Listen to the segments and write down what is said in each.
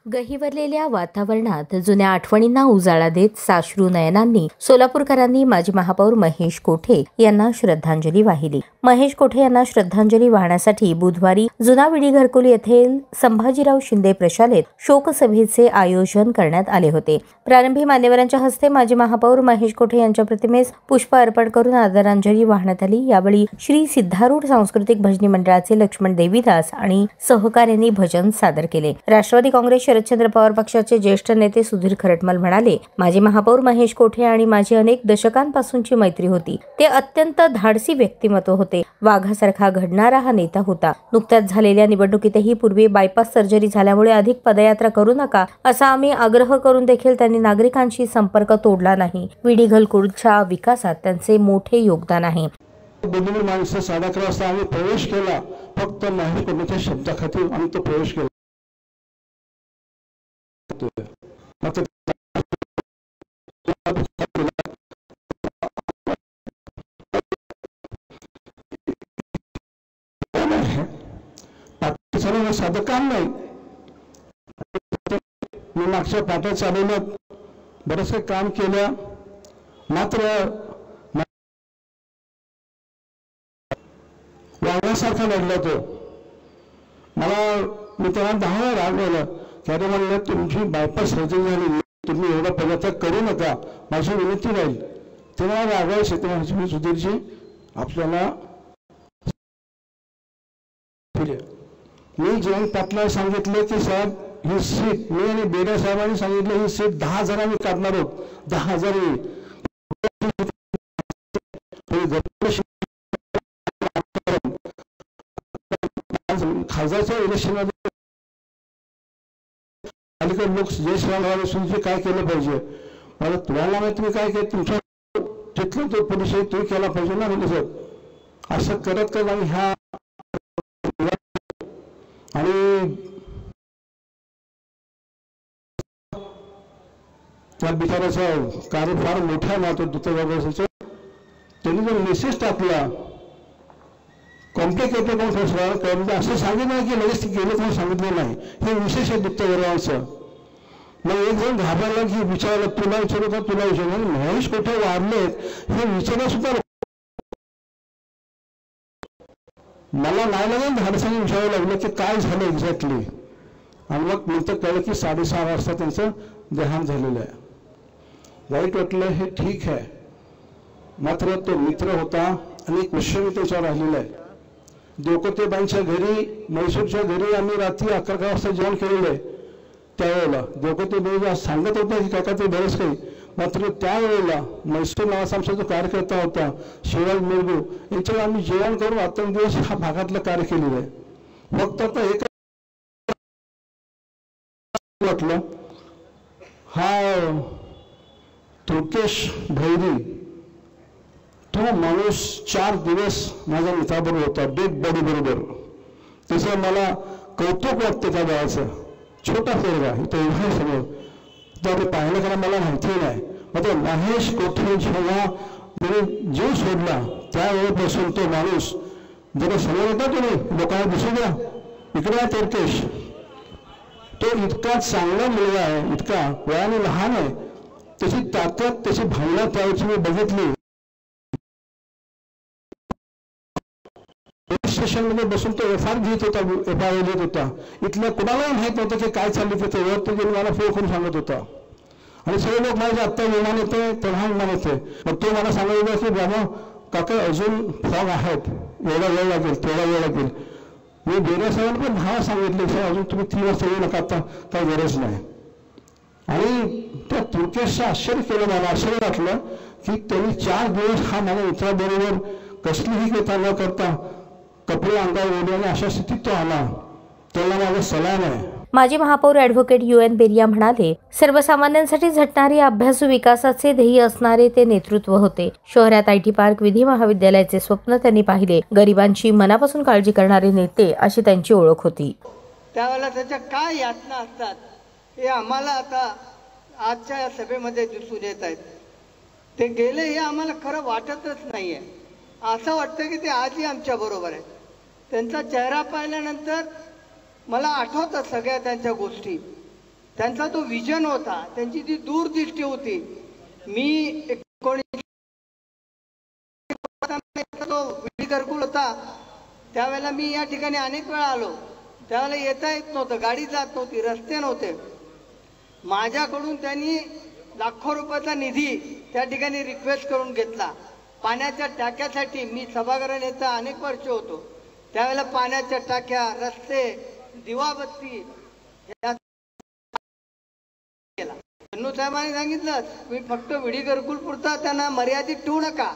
गहिवरलेल्या वातावरणात जुन्या आठवणींना उजाळा देत साश्रू नयनांनी सोलापूरकरांनी माजी महापौर महेश कोठे यांना श्रद्धांजली वाहिली। महेश कोठे यांना श्रद्धांजली वाहण्यासाठी बुधवारी जुना विडी घरकुल येथे संभाजीराव शिंदे प्रशालेत शोकसभेचे आयोजन करण्यात आले होते। प्रारंभी मान्यवरांच्या हस्ते माजी महापौर महेश कोठे यांच्या प्रतिमेस पुष्प अर्पण करून आदरांजली वाहण्यात आली। यावेळी श्री सिद्धारूढ सांस्कृतिक भजनी मंडळाचे लक्ष्मण देवीदास आणि सहकाऱ्यांनी भजन सादर केले। राष्ट्रवादी काँग्रेस शरदचंद्र पवार पक्षाचे ज्येष्ठ नेते सुधीर खरटमल म्हणाले, माजी महापौर महेश कोठे आणि माझी अनेक दशकांपासूनची मैत्री होती। ते अत्यंत धाडसी व्यक्तिमत्व होते। वाघासारखा घडणारा हा नेता होता। नुकत्याच झालेल्या निवडणुकीतही पूर्वी बायपास सर्जरी झाल्यामुळे अधिक पदयात्रा करू नका असा आम्ही आग्रह करून देखील त्यांनी नागरिकांशी संपर्क तोडला नाही। विडी घरकुलच्या विकासात त्यांचे मोठे योगदान आहे। बुद्धिमान माणसं 11:30 वाजता आम्ही प्रवेश केला, फक्त महेश कोठेच्या शब्दाखातीर आम्ही तो प्रवेश केला। साधं काम नाही। मी मागच्या पाट्या चालवण्यात बरेचसे काम केलं, मात्र वाघासारखा लढला तो। मी त्यांना 10 वेळा रागवलं, त्याने म्हणलं तुमची बायपास सर्जरी झाली, तुम्ही एवढा पदार्थ करू नका, माझी विनंती राहील। तेव्हा रागवायचे तेव्हा सुधीरजी आपल्याला मी जयंत पाटला सांगितलं की साहेब ही सीट, मी आणि बेडा साहेबांनी सांगितलं ही सीट 10,000 आम्ही काढणार आहोत, 10,000 खासदारच्या इलेक्शनमध्ये अलीकडे लोक जय श्रीराम काय केलं पाहिजे, मला तुम्हाला माहिती तुम्ही काय केलं, तुमच्या तिथलं तो परिचय तुम्ही केला पाहिजे ना। म्हणजे सर असं करत करत आम्ही ह्या आणि त्या बिचाराचा कार्य फार मोठा मात्र दूतावासाचं त्यांनी जो मेसेज टाकला कॉम्प्लिकेटेड म्हणजे असं सांगितलं की लगेच गेलं तुम्ही सांगितलं नाही, हे विशेष आहे दूतावासाचं। मग एक जण घाबरला की विचारलं तुला विचारू का तुला विचारलं, महेश कोठे वाढलेत हे विचारलं सुद्धा मला नाही लागेल धाडसाने विचारावं लागलं की काय झालं एक्झॅक्टली। आणि मग नंतर कळलं की 6:30 वाजता त्यांचं देहांत झालेलं आहे। वाईट वाटलं, हे ठीक आहे, मात्र तो मित्र होता आणि एक विषय त्याच्यावर राहिलेला आहे। देवकोतेबाईंच्या घरी मैसूरच्या घरी आम्ही रात्री 11 वाजता जेवण केलेलं आहे। त्यावेळेला देवकोतेबाई सांगत होता की काका ते बरंच काही, मात्र त्यावेळेला मैसूर नावाचा आमचा जो कार्यकर्ता होता शिवाज मिरगू यांच्यावर आम्ही जेवण करून अत्यंत दिवस हा भागातलं कार्य केलेलं आहे। फक्त आता एक वाटलं, हा तुर्केश भैरी तो माणूस 4 दिवस माझ्या मित्राबरोबर होता, डेड बॉडी बरोबर। तसं मला कौतुक वाटतं त्या बाळाचं, छोटा पोरगा इथं उभा समोर, त्याने पाहिलं का मला माहिती नाही। मात्र महेश कोठे जेव्हा जीव सोडला त्यावेळेपासून तो माणूस जरा समोर येतो तुम्ही लोकांना दिसू द्या, इकडे तुर्केश, तो इतका चांगला मुलगा आहे, इतका वयाने लहान आहे, त्याची ताकद त्याची भावना त्यावेळी मी बघितली। स्टेशन मध्ये बसून तो एफआर घेत होता, एफआर लिहित होता। इथल्या कुणालाही माहित नव्हतं की काय चालली तिथे, वरती गेली मला फोन करून सांगत होता। आणि सगळे लोक माझे आत्ता विमान येते तेव्हा विमान येते, मग तो मला सांगत होता की बाबा काका अजून फॉग आहेत, एवढा वेळ लागेल तेवढा वेळ लागेल। मी बेड्या साहेबांना पण भावा सांगितले की अजून तुम्ही 3 वाजता येऊ नका, आता काही गरज नाही। आणि त्या तुर्केशचं आश्चर्य केलं, मला आश्चर्य वाटलं की त्यांनी 4 दिवस हा माझ्या मित्राबरोबर कसलीही व्यथा न करता कपडे अंगावर ओढले आणि अशा स्थितीत तो आला, त्याला माझा सलाम आहे। माजी महापौर ॲडव्होकेट UN बेरिया म्हणाले, सर्वसामान्यांसाठी झटणारे अभ्यासू विकासाचे ध्येय असणारे ते नेतृत्व होते। शहरात IT पार्क विधी महाविद्यालयाचे स्वप्न त्यांनी पाहिले। गरिबांची मनापासून काळजी करणारे नेते अशी त्यांची ओळख होती। त्यावेळेला त्याच्या काय यातना असतात हे आम्हाला आता आजच्या या सभेमध्ये दिसून येत आहेत। ते गेले हे आम्हाला खरं वाटतच नाहीये, असं वाटतं की ते आजही आमच्या बरोबर आहेत। त्यांचा चेहरा पाहिल्यानंतर मला आठवतात सगळ्या त्यांच्या गोष्टी। त्यांचा तो विजन होता, त्यांची ती दूरदृष्टी होती. मी 19 तो विडी घरकुल होता त्यावेळेला मी या ठिकाणी अनेक वेळा आलो. त्यावेळेला येता येत नव्हतं, गाडी जात नव्हती, रस्ते नव्हते. माझ्याकडून त्यांनी लाखो रुपयाचा निधी त्या ठिकाणी रिक्वेस्ट करून घेतला पाण्याच्या टाक्यासाठी. मी सभागृह नेता अनेक वर्ष होतो, त्यावेळेला पाण्याच्या टाक्या, रस्ते, दिवाबत्ती या केला. चन्नू साहेबांनी सांगितलं मी फक्त विडी घरकुल पुरता त्यांना मर्यादित ठेवू नका,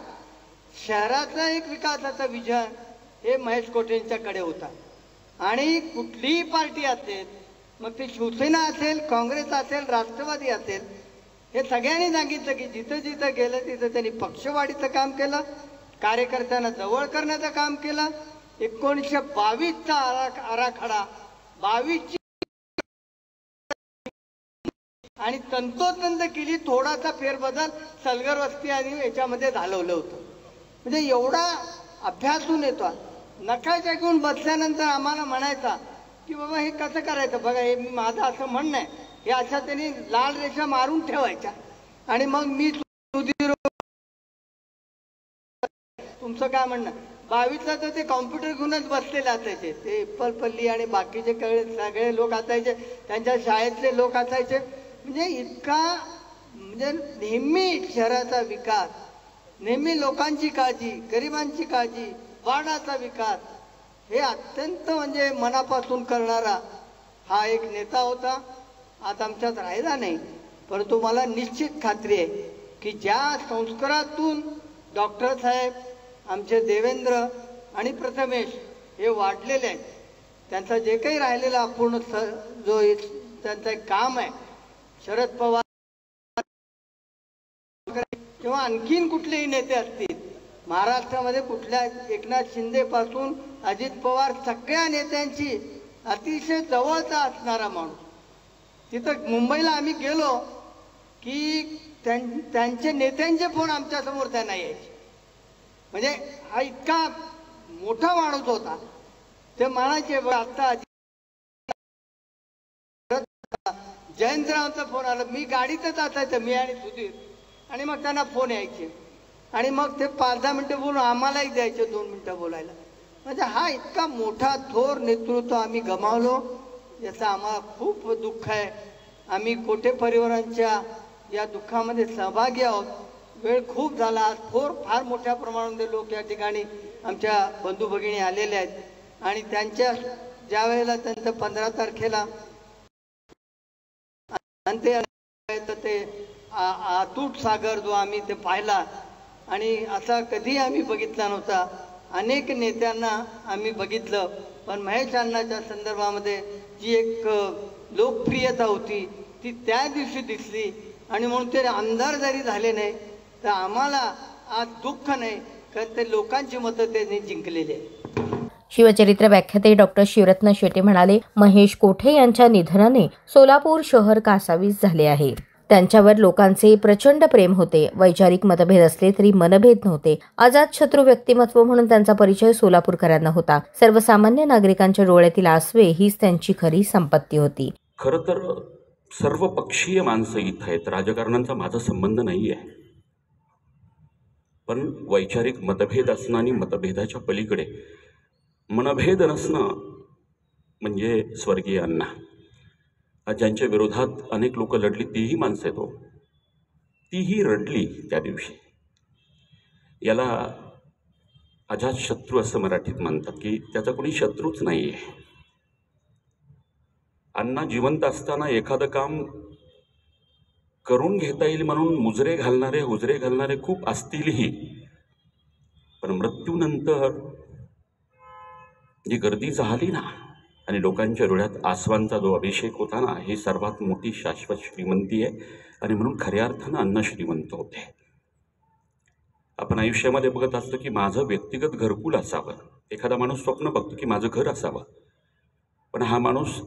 शहराचा एक विकासाचा विजन हे महेश कोठेंच्याकडे होता. आणि कुठलीही पार्टी असेल, मग ते शिवसेना असेल, काँग्रेस असेल, राष्ट्रवादी असेल, हे सगळ्यांनी सांगितलं की जिथं जिथं गेलं तिथं त्यांनी पक्षवाढीचं काम केलं, कार्यकर्त्यांना जवळ करण्याचं काम केलं. 1922चा आराखडा 22ची आणि तंतोतंत केली. थोडासा फेरबदल सलगर वस्ती आणि याच्यामध्ये घालवलं होतं. म्हणजे एवढा अभ्यासून येतो. नकाशा घेऊन बसल्यानंतर आम्हाला म्हणायचा की बाबा हे कसं करायचं बघा, हे माझं असं म्हणणं आहे, हे अशा त्यांनी लाल रेषा मारून ठेवायच्या आणि मग मी तुमचं काय म्हणणं. 22ला तर ते कॉम्प्युटर घेऊनच बसलेले असायचे, ते इप्पलपल्ली आणि बाकीचे सगळे लोक असायचे, त्यांच्या शाळेतले लोक असायचे. म्हणजे इतका म्हणजे नेहमी शहराचा विकास, नेहमी लोकांची काळजी, गरिबांची काळजी, वाडाचा विकास हे अत्यंत म्हणजे मनापासून करणारा हा एक नेता होता. आज आमच्यात राहिला नाही, परंतु मला निश्चित खात्री आहे की ज्या संस्कारातून डॉक्टर साहेब, आमचे देवेंद्र आणि प्रथमेश हे वाढलेले आहेत, त्यांचा जे काही राहिलेला अपूर्ण जो त्यांचं एक काम आहे, शरद पवार किंवा आणखीन कुठलेही नेते असतील महाराष्ट्रामध्ये, कुठल्या एकनाथ शिंदे पासून अजित पवार, सगळ्या नेत्यांची अतिशय जवळचा असणारा माणूस. तिथं मुंबईला आम्ही गेलो की त्यांचे नेत्यांचे फोन आमच्या समोर त्यांना यायचे. म्हणजे हा इतका मोठा माणूस होता. ते म्हणायचे आता जयंतरावांचा फोन आला, मी गाडीतच असायचं, मी आणि सुधीर, आणि मग त्यांना फोन यायचे आणि मग ते 5-10 मिनिटं बोलून आम्हालाही द्यायचे 2 मिनिटं बोलायला. म्हणजे हा इतका मोठा थोर नेतृत्व आम्ही गमावलो, याचं आम्हाला खूप दुःख आहे. आम्ही कोठे परिवारांच्या या दुःखामध्ये सहभागी आहोत. वेळ खूप झाला. फार मोठ्या प्रमाणामध्ये लोक या ठिकाणी आमच्या बंधू भगिनी आलेले आहेत आणि त्यांच्या ज्या वेळेला त्यांचं 15 तारखेला ते अतूट सागर जो आम्ही ते पाहिला आणि असा कधी आम्ही बघितला नव्हता. अनेक नेत्यांना आम्ही बघितलं, पण महेश अण्णाच्या संदर्भामध्ये जी एक लोकप्रियता होती ती त्या दिवशी दिसली. आणि म्हणून ते आमदार जरी झाले नाही तर आम्हाला आज दुःख नाही, कारण ते लोकांची मतं त्यांनी जिंकलेली आहे. शिवचरित्र व्याख्याते डॉक्टर शिवरत्न शेटे म्हणाले, महेश कोठे यांच्या निधनाने सोलापूर शहर कासावीस झाले आहे. त्यांच्यावर लोकांचे प्रचंड प्रेम होते. वैचारिक मतभेद असले तरी मनभेद नव्हते. अजातशत्रू व्यक्तिमत्व म्हणून त्यांचा परिचय सोलापूरकरांना होता. सर्वसामान्य नागरिकांच्या डोळ्यातील आसवे हीच त्यांची खरी संपत्ती होती. खरं तर सर्व पक्षीय माणसं इथं आहेत. राजकारणांचा माझा संबंध नाही आहे, पण वैचारिक मतभेद असणं आणि मतभेदाच्या पलीकडे मनभेद नसणं म्हणजे स्वर्गीय अण्णा. ज्यांच्या विरोधात अनेक लोक लढली तीही माणसं आहेत, तीही रडली त्या दिवशी. याला अजातशत्रू असं मराठीत म्हणतात, की त्याचा कोणी शत्रूच नाही आहे. अण्णा जिवंत असताना एखादं काम करून घेता येईल म्हणून हुजरे घालणारे खूप असतीलही, पण मृत्यूनंतर जी गर्दी झाली ना आणि लोकांच्या डोळ्यात आसवांचा जो अभिषेक होता ना, ही सर्वात मोठी शाश्वत श्रीमंती आहे. आणि म्हणून खऱ्या अर्थानं अण्णा श्रीमंत होते. आपण आयुष्यामध्ये बघत असतो की माझं व्यक्तिगत घरकुल असावं. एखादा माणूस स्वप्न बघतो की माझं घर असावं, पण हा माणूस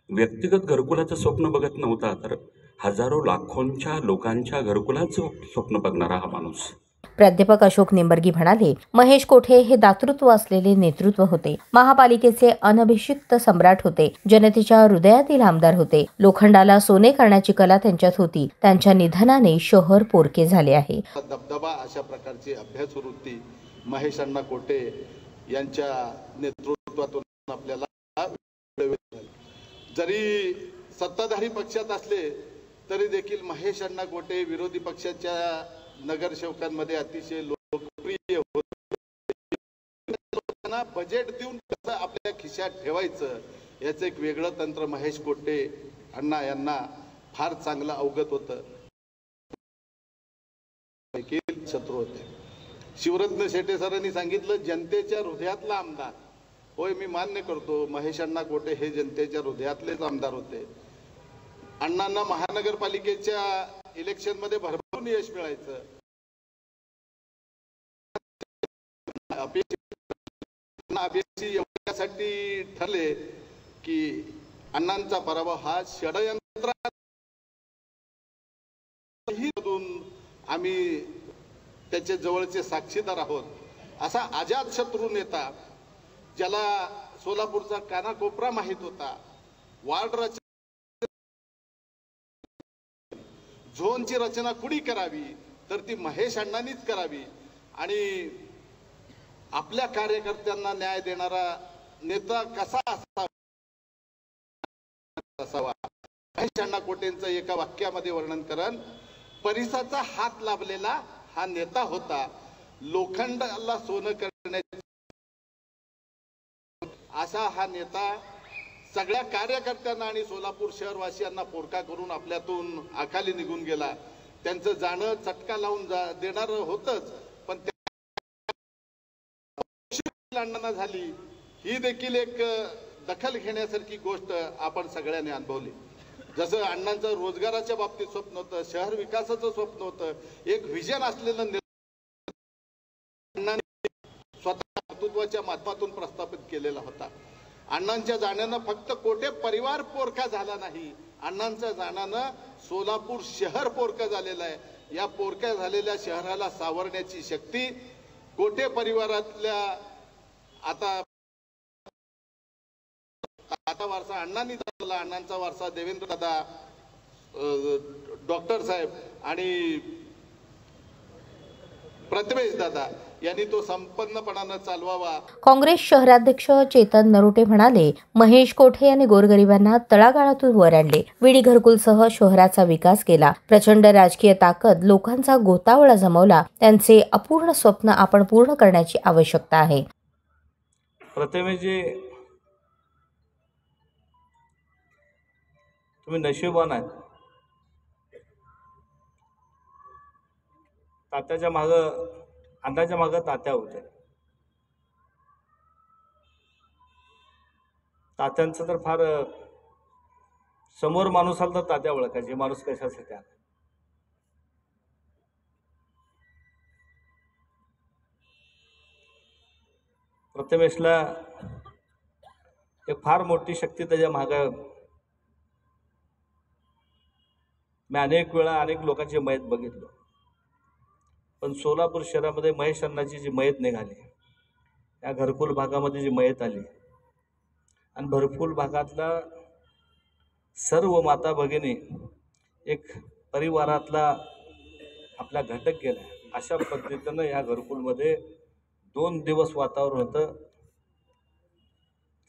व्यक्तिगत घरकुलाचं स्वप्न बघत नव्हता, तर हजारो लाखोंच्या लोकांच्या घरकुलाचं स्वप्न बघणारा हा माणूस. प्राध्यापक अशोक निंबर्गी म्हणाले, महेश कोठे हे दातृत्व असलेले नेतृत्व होते. महापालिकेचे अनभिषिक्त सम्राट होते. जनतेच्या हृदयातील आमदार होते. लोखंडाला सोने करण्याची कला त्यांच्यात होती. त्यांच्या निधनाने शहर पोरके झाले आहे. दबदबा अशा प्रकारची अभ्यास वृत्ती महेश अण्णा कोठे यांच्या नेतृत्वातून आपल्याला जरी सत्ताधारी पक्षात असले तरी देखील महेश अण्णा कोठे विरोधी पक्षाच्या नगरसेवकांमध्ये अतिशय लोकप्रिय होते. बजेट देऊन कसं आपल्या खिशात ठेवायचं याचं एक वेगळं तंत्र महेश कोठे अण्णा यांना फार चांगलं अवगत होतं. शत्रू होते. शिवरत्न शेटे सरांनी सांगितलं जनतेच्या हृदयातला आमदार. होय, मी मान्य करतो महेश अण्णा कोठे हे जनतेच्या हृदयातलेच आमदार होते. अण्णांना महानगरपालिकेच्या इलेक्शन मध्ये भरभरून यश मिळायचं. एवढ्यासाठी ठरले की अण्णांचा पराभव हा षडयंत्र आम्ही त्याचे जवळचे साक्षीदार आहोत. असा अजात शत्रू नेता ज्याला सोलापूरचा कानाकोपरा माहित होता. वार्ड रचना झोनची रचना कुणी करावी तर ती महेश अण्णांनीच करावी आणि आपल्या कार्यकर्त्यांना न्याय देणारा नेता कसा असावा महेश अण्णा कोठेंचं एका वाक्यामध्ये वर्णन करण, परिसाचा हात लाभलेला हा नेता होता. लोखंडाला सोनं करण्याचा असा हा नेता सगळ्या कार्यकर्त्यांना आणि सोलापूर शहरवासियांना पोरका करून आपल्यातून अकाली निघून गेला. त्यांचं जाणं चटका लावून देणारं होतच, पण अण्णांना झाली ही देखील एक दखल घेण्यासारखी गोष्ट आपण सगळ्यांनी अनुभवली. जसं अण्णांचं रोजगाराच्या बाबतीत स्वप्न होतं, शहर विकासाचं स्वप्न होतं, एक व्हिजन असलेलं अण्णांनी स्वतः कर्तृत्वाच्या माध्यमातून प्रस्थापित केलेला होता. अण्णांच्या जाण्यानं फक्त कोठे परिवार पोरका झाला नाही, अण्णांच्या जाण्यानं सोलापूर शहर पोरका झालेलं आहे. या पोरक्या झालेल्या शहराला सावरण्याची शक्ती कोठे परिवारातल्या आता वारसा अण्णांनी झाला. अण्णांचा वारसा देवेंद्र दादा, डॉक्टर साहेब आणि प्रतिमेश दादा यांनी तो संपन्नपणानं चालवावा. काँग्रेस शहराध्यक्ष चेतन नरोटे म्हणाले, महेश कोठे यांनी गोरगरिबांना तळागाळातून वर आणले. विडी घरकुलसह शहराचा विकास केला. प्रचंड राजकीय ताकद, लोकांचा गोतावळा जमवला. त्यांचे अपूर्ण स्वप्न आपण पूर्ण करण्याची आवश्यकता आहे. प्रतिमेजी, तुम्ही नशीबवान आहे. तात्याच्या मागं, अण्णाच्या मागं तात्या होते. तात्यांचं तर फार समोर माणूस आला तर तात्या ओळखायचे, माणूस कशासाठी आला. प्रतिमेशला एक फार मोठी शक्ती त्याच्या मागं. मी अनेक वेळा अनेक लोकांची मयत बघितलं, पण सोलापूर शहरामध्ये महेश अण्णाची जी मयत निघाली, या घरकुल भागामध्ये जी मयत आली आणि घरकुल भागातला सर्व माता भगिनी एक परिवारातला आपला घटक गेला. अशा पद्धतीनं या घरकुलमध्ये 2 दिवस वातावरण होतं.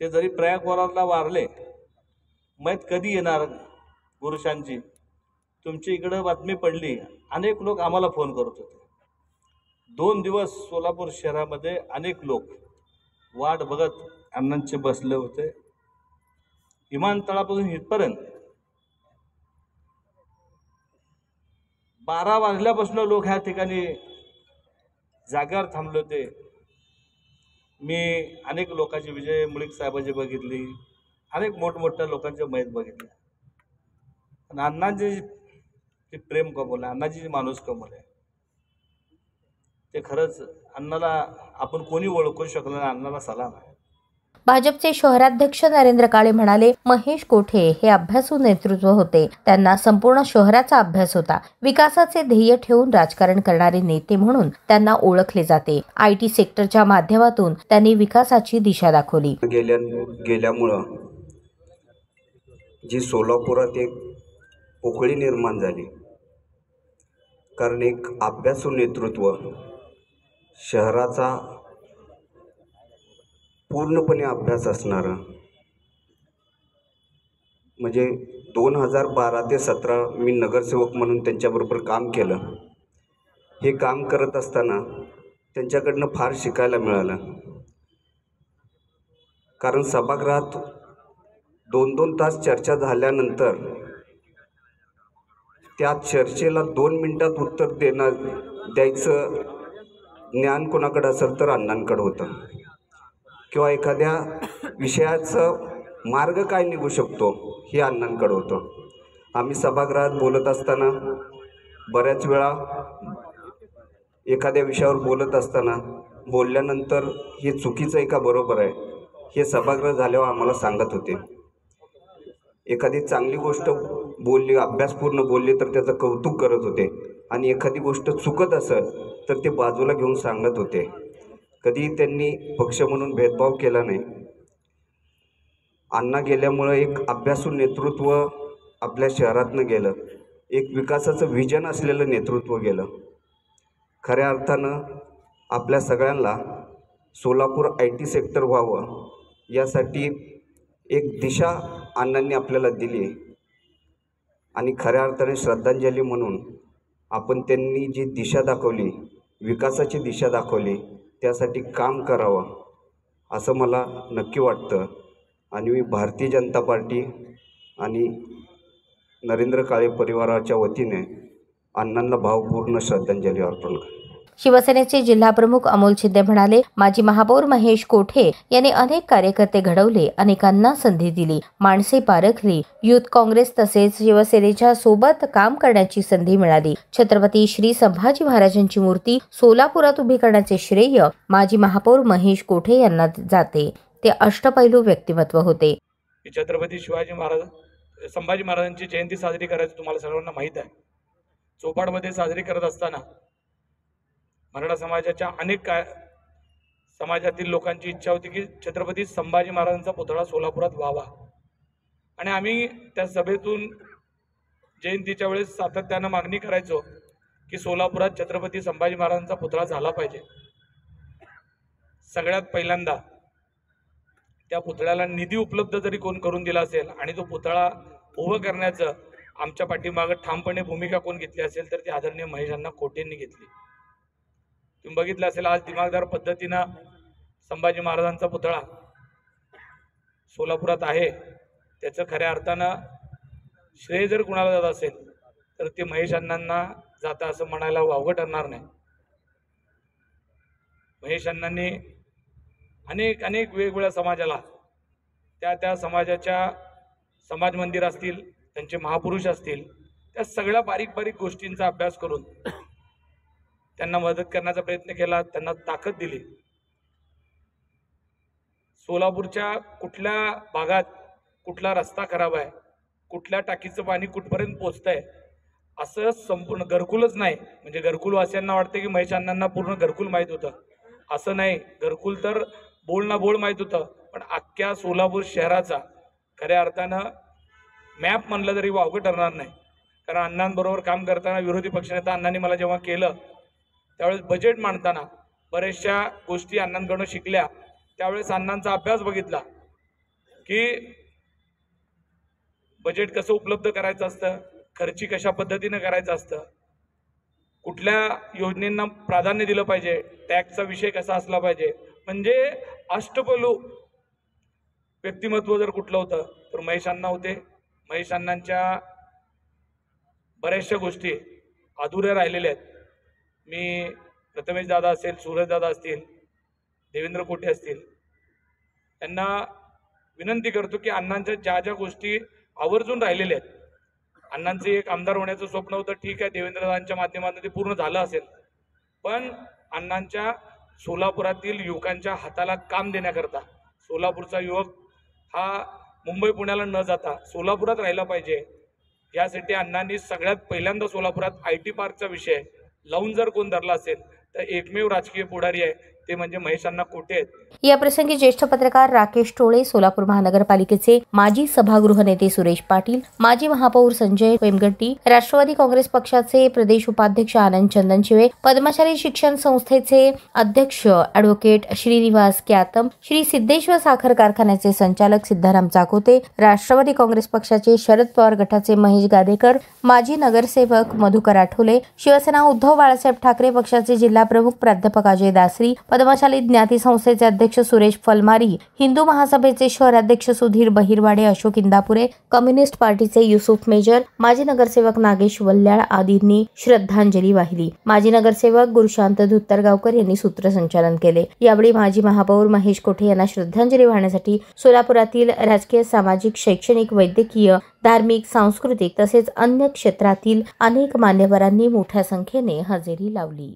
ते जरी प्रयागवराला वारले, मयत कधी येणार पुरुषांची, तुमची इकडं बातमी पडली, अनेक लोक आम्हाला फोन करत होते. 2 दिवस सोलापूर शहरामध्ये अनेक लोक वाट बघत अण्णांचे बसले होते. विमानतळापासून इथपर्यंत 12 वाजल्यापासून लोक ह्या ठिकाणी जागेवर थांबले होते. मी अनेक लोकांची, विजय मुळीक साहेबांची बघितली, अनेक मोठमोठ्या लोकांच्या मयत बघितल्या. आणि अण्णांचे जे प्रेम कमवलं, अण्णाची जी माणूस कमवलं, ते खरंच अण्णाला आपण कोणी ओळखू शकलो नाही. अण्णाला सलाम आहे. भाजपचे शहराध्यक्ष नरेंद्र काळे म्हणाले, महेश कोठे हे अभ्यासू नेतृत्व होते. त्यांना संपूर्ण शहराचा अभ्यास होता. विकासाचे ध्येय ठेवून राजकारण करणारे नेते म्हणून त्यांना ओळखले जाते. IT सेक्टरच्या माध्यमातून त्यांनी विकासाची दिशा दाखवली. गेल्यामुळं जी सोलापुरात एक पोकळी निर्माण झाली, कारण एक अभ्यासू नेतृत्व शहराचा पूर्णपणे अभ्यास असणारं, म्हणजे 2012 ते 17 मी नगरसेवक म्हणून त्यांच्याबरोबर काम केलं. हे काम करत असताना त्यांच्याकडनं फार शिकायला मिळालं. कारण सभागृहात 2-2 तास चर्चा झाल्यानंतर त्या चर्चेला 2 मिनिटात उत्तर द्यायचं ज्ञान कोणाकडे असेल तर अण्णांकडे होतं, किंवा एखाद्या विषयाचं मार्ग काय निघू शकतो हे अण्णांकडे होतं. आम्ही सभागृहात बोलत असताना बऱ्याच वेळा एखाद्या विषयावर बोलत असताना बोलल्यानंतर हे चुकीचं आहे का बरोबर आहे हे सभागृह झाल्यावर आम्हाला सांगत होते. एखादी चांगली गोष्ट बोलली, अभ्यासपूर्ण बोलली तर त्याचं कौतुक करत होते, आणि एखादी गोष्ट चुकत असेल तर ते बाजूला घेऊन सांगत होते. कधी त्यांनी पक्ष म्हणून भेदभाव केला नाही. अण्णा गेल्यामुळं एक अभ्यासू नेतृत्व आपल्या शहरातनं गेलं, एक विकासाचं व्हिजन असलेलं नेतृत्व गेलं. खऱ्या अर्थानं आपल्या सगळ्यांना सोलापूर IT सेक्टर व्हावं यासाठी एक दिशा अण्णांनी आपल्याला दिली, आणि खऱ्या अर्थाने श्रद्धांजली म्हणून आपण त्यांनी जी दिशा दाखवली, विकासाची दिशा दाखवली, त्यासाठी काम करावं असं मला नक्की वाटतं. आणि मी भारतीय जनता पार्टी आणि नरेंद्र काळे परिवाराच्या वतीने अण्णांना भावपूर्ण श्रद्धांजली अर्पण करतो. शिवसेनेचे जिल्हाप्रमुख अमोल शिंदे म्हणाले, माजी महापौर महेश कोठे यांनी अनेक कार्यकर्ते घडवले, अनेकांना संधी दिली, माणसे पारखली, युथ काँग्रेस तसेच शिवसेनेच्या सोबत काम करण्याची संधी मिळाली. छत्रपती श्री संभाजी महाराजांची मूर्ती सोलापुरात उभी करण्याचे श्रेय माजी महापौर महेश कोठे यांना जाते. ते अष्टपैलू व्यक्तिमत्व होते. छत्रपती संभाजी महाराजांची जयंती साजरी करायची तुम्हाला सर्वांना माहीत आहे. चोपाडमध्ये साजरी करत असताना मराठा समाजाच्या अनेक समाजातील लोकांची इच्छा होती की छत्रपती संभाजी महाराजांचा पुतळा सोलापुरात व्हावा, आणि आम्ही त्या सभेतून जयंतीच्या वेळेस सातत्यानं मागणी करायचो की सोलापुरात छत्रपती संभाजी महाराजांचा पुतळा झाला पाहिजे. सगळ्यात पहिल्यांदा त्या पुतळ्याला निधी उपलब्ध जरी कोण करून दिला असेल आणि तो पुतळा उभं करण्याचं आमच्या पाठीमागं ठामपणे भूमिका कोण घेतली असेल तर ती आदरणीय महेश अण्णा कोठेंनी घेतली. तुम्ही बघितलं असेल, आज दिमागदार पद्धतीनं संभाजी महाराजांचा पुतळा सोलापुरात आहे. त्याचं खऱ्या अर्थानं श्रेय जर कुणाला जात असेल तर ते महेश अण्णांना जातं असं म्हणायला वावगं ठरणार नाही. महेश अण्णांनी अनेक वेगवेगळ्या समाजाला त्या समाजाच्या समाज मंदिर असतील, त्यांचे महापुरुष असतील, त्या सगळ्या बारीक गोष्टींचा अभ्यास करून त्यांना मदत करण्याचा प्रयत्न केला, त्यांना ताकद दिली. सोलापूरच्या कुठल्या भागात कुठला रस्ता खराब आहे, कुठल्या टाकीचं पाणी कुठपर्यंत पोचतंय, असं संपूर्ण घरकुलच नाही. म्हणजे घरकुलवासियांना वाटतं की महेश अण्णांना पूर्ण घरकुल माहीत होतं, असं नाही. घरकुल तर बोल ना बोल माहीत होतं, पण अख्ख्या सोलापूर शहराचा खऱ्या अर्थानं मॅप म्हणलं तरी वावगं ठरणार नाही. कारण अण्णांबरोबर काम करताना विरोधी पक्षनेता अण्णांनी मला जेव्हा केलं त्यावेळेस बजेट मांडताना बऱ्याचशा गोष्टी अण्णांकडून शिकल्या. त्यावेळेस अण्णांचा अभ्यास बघितला की बजेट कसं उपलब्ध करायचं असतं, खर्ची कशा पद्धतीनं करायचं असतं, कुठल्या योजनेंना प्राधान्य दिलं पाहिजे, टॅक्सचा विषय कसा असला पाहिजे. म्हणजे अष्टपैलू व्यक्तिमत्व जर कुठलं होतं तर महेश अण्णा होते. महेश अण्णांच्या बऱ्याचशा गोष्टी अधुऱ्या राहिलेल्या आहेत. मी प्रथमेश दादा असेल, सूरज दादा असतील, देवेंद्र कोठे असतील, त्यांना विनंती करतो की अण्णांच्या ज्या गोष्टी आवर्जून राहिलेल्या आहेत, अण्णांचं एक आमदार होण्याचं स्वप्न होतं, ठीक आहे, देवेंद्रदादांच्या माध्यमातून ते पूर्ण झालं असेल, पण अण्णांच्या सोलापुरातील युवकांच्या हाताला काम देण्याकरता सोलापूरचा युवक हा मुंबई पुण्याला न जाता सोलापुरात राहिला पाहिजे, यासाठी अण्णांनी सगळ्यात पहिल्यांदा सोलापुरात IT पार्कचा विषय लावून जर कोण धरला असेल तर एकमेव राजकीय पुढारी आहे ते म्हणजे महेश अण्णा कोठे आहेत. या प्रसंगी ज्येष्ठ पत्रकार राकेश टोळे, सोलापूर महानगरपालिकेचे माजी सभागृह नेते सुरेश पाटील, माजी महापौर संजय वेमगट्टी, राष्ट्रवादी काँग्रेस पक्षाचे प्रदेश उपाध्यक्ष आनंद चंदनशिवे, पद्मशाली शिक्षण संस्थेचे अध्यक्ष ॲडव्होकेट श्रीनिवास क्यातम, श्री सिद्धेश्वर साखर कारखान्याचे संचालक सिद्धाराम चाकोते, राष्ट्रवादी काँग्रेस पक्षाचे शरद पवार गटाचे महेश गादेकर, माजी नगरसेवक मधुकर आठवले, शिवसेना उद्धव बाळासाहेब ठाकरे पक्षाचे जिल्हा प्रमुख प्राध्यापक अजय दासरी, पद्मशाली ज्ञाती संस्थेचे अध्यक्ष सुरेश फलमारी, हिंदू महासभेचे शहराध्यक्ष सुधीर बहिरवाडे, अशोक इंदापुरे, कम्युनिस्ट पार्टीचे युसुफ मेजर, माजी नगरसेवक नागेश वल्ल्याळ आदींनी श्रद्धांजली वाहिली. माजी नगरसेवक गुरुशांत धुत्तरगावकर यांनी सूत्रसंचालन केले. यावेळी माजी महापौर महेश कोठे यांना श्रद्धांजली वाहण्यासाठी सोलापुरातील राजकीय, सामाजिक, शैक्षणिक, वैद्यकीय, धार्मिक, सांस्कृतिक तसेच अन्य क्षेत्रातील अनेक मान्यवरांनी मोठ्या संख्येने हजेरी लावली.